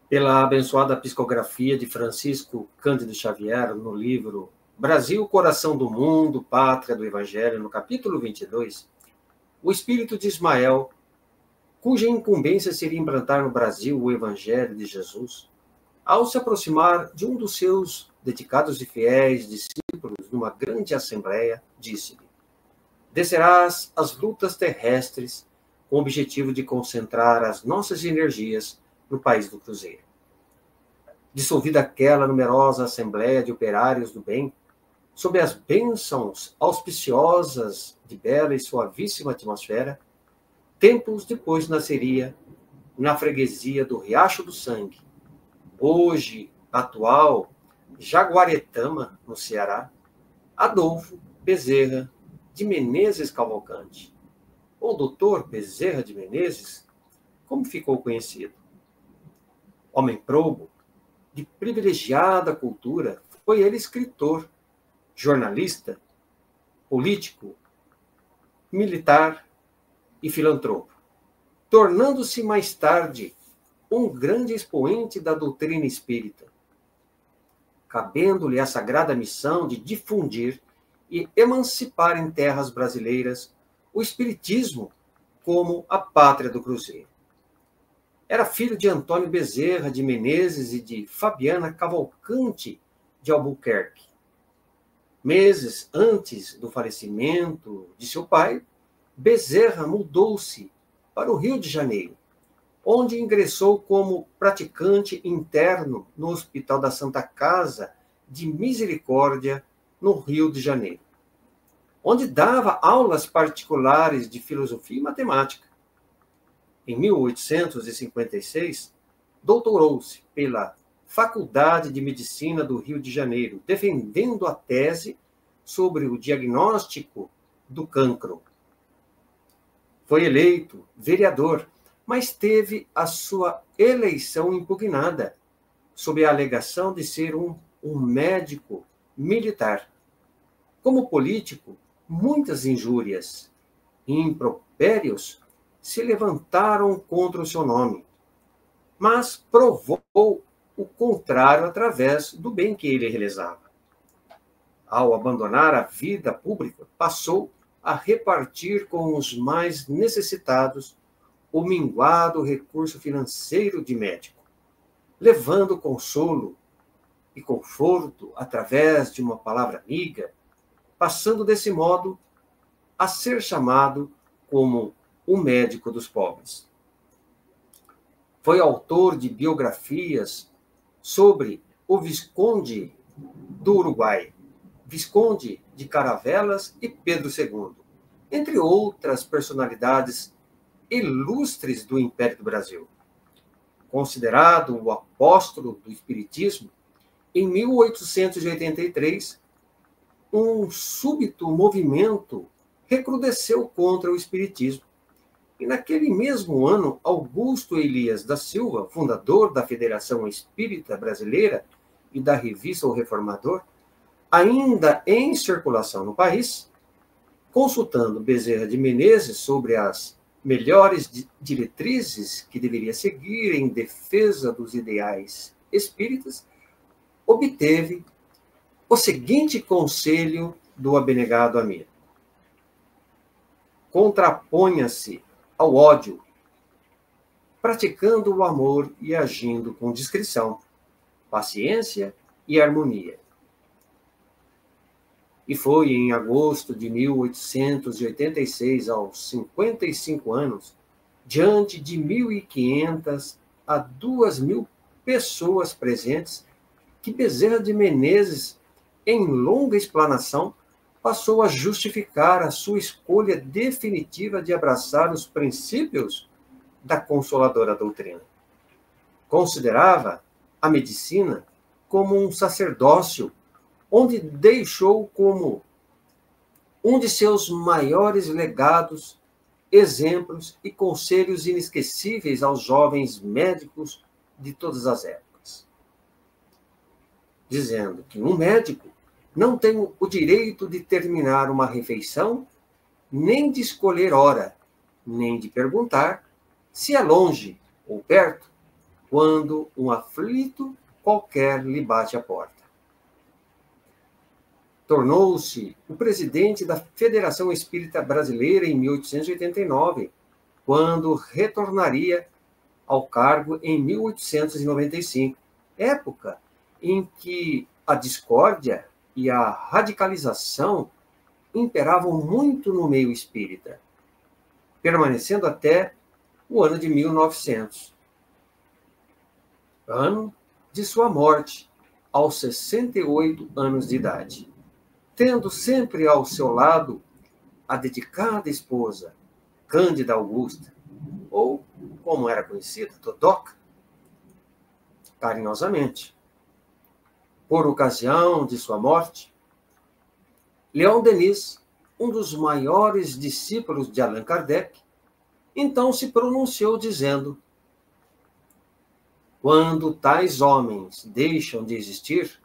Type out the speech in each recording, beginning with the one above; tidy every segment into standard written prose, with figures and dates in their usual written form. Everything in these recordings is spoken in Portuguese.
Pela abençoada psicografia de Francisco Cândido Xavier, no livro Brasil, Coração do Mundo, Pátria do Evangelho, no capítulo 22, o espírito de Ismael, cuja incumbência seria implantar no Brasil o Evangelho de Jesus, ao se aproximar de um dos seus dedicados e fiéis discípulos numa grande assembleia, disse-lhe: descerás as lutas terrestres com o objetivo de concentrar as nossas energias no país do Cruzeiro. Dissolvida aquela numerosa assembleia de operários do bem, sob as bênçãos auspiciosas de bela e suavíssima atmosfera, tempos depois nasceria, na freguesia do Riacho do Sangue, hoje atual Jaguaretama, no Ceará, Adolfo Bezerra de Menezes Cavalcante, ou Doutor Bezerra de Menezes, como ficou conhecido. Homem probo, de privilegiada cultura, foi ele escritor, jornalista, político, militar e filantropo, tornando-se mais tarde um grande expoente da doutrina espírita, cabendo-lhe a sagrada missão de difundir e emancipar em terras brasileiras o espiritismo como a pátria do Cruzeiro. Era filho de Antônio Bezerra de Menezes e de Fabiana Cavalcante de Albuquerque. Meses antes do falecimento de seu pai, Bezerra mudou-se para o Rio de Janeiro, onde ingressou como praticante interno no Hospital da Santa Casa de Misericórdia, no Rio de Janeiro, onde dava aulas particulares de filosofia e matemática. Em 1856, doutorou-se pela Faculdade de Medicina do Rio de Janeiro, defendendo a tese sobre o diagnóstico do cancro. Foi eleito vereador, mas teve a sua eleição impugnada, sob a alegação de ser um médico militar. Como político, muitas injúrias e impropérios se levantaram contra o seu nome, mas provou o contrário através do bem que ele realizava. Ao abandonar a vida pública, passou a repartir com os mais necessitados o minguado recurso financeiro de médico, levando consolo e conforto através de uma palavra amiga, passando desse modo a ser chamado como o médico dos pobres. Foi autor de biografias sobre o Visconde do Uruguai, Visconde de Caravelas e Pedro II, entre outras personalidades ilustres do Império do Brasil. Considerado o apóstolo do Espiritismo, em 1883, um súbito movimento recrudesceu contra o Espiritismo. E naquele mesmo ano, Augusto Elias da Silva, fundador da Federação Espírita Brasileira e da revista O Reformador, ainda em circulação no país, consultando Bezerra de Menezes sobre as melhores diretrizes que deveria seguir em defesa dos ideais espíritas, obteve o seguinte conselho do abnegado amigo: contraponha-se ao ódio, praticando o amor e agindo com discrição, paciência e harmonia. E foi em agosto de 1886, aos 55 anos, diante de 1.500 a 2.000 pessoas presentes, que Bezerra de Menezes, em longa explanação, passou a justificar a sua escolha definitiva de abraçar os princípios da Consoladora Doutrina. Considerava a medicina como um sacerdócio, onde deixou como um de seus maiores legados, exemplos e conselhos inesquecíveis aos jovens médicos de todas as épocas. Dizendo que um médico não tem o direito de terminar uma refeição, nem de escolher hora, nem de perguntar se é longe ou perto, quando um aflito qualquer lhe bate à porta. Tornou-se o presidente da Federação Espírita Brasileira em 1889, quando retornaria ao cargo em 1895, época em que a discórdia e a radicalização imperavam muito no meio espírita, permanecendo até o ano de 1900, ano de sua morte, aos 68 anos de idade, tendo sempre ao seu lado a dedicada esposa, Cândida Augusta, ou, como era conhecida, Todoca, carinhosamente. Por ocasião de sua morte, Leon Denis, um dos maiores discípulos de Allan Kardec, então se pronunciou dizendo: quando tais homens deixam de existir,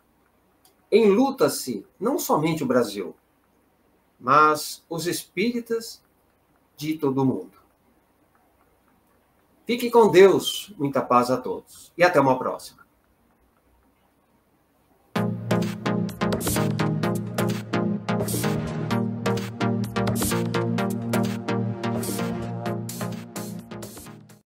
enluta-se não somente o Brasil, mas os espíritas de todo o mundo. Fique com Deus, muita paz a todos e até uma próxima.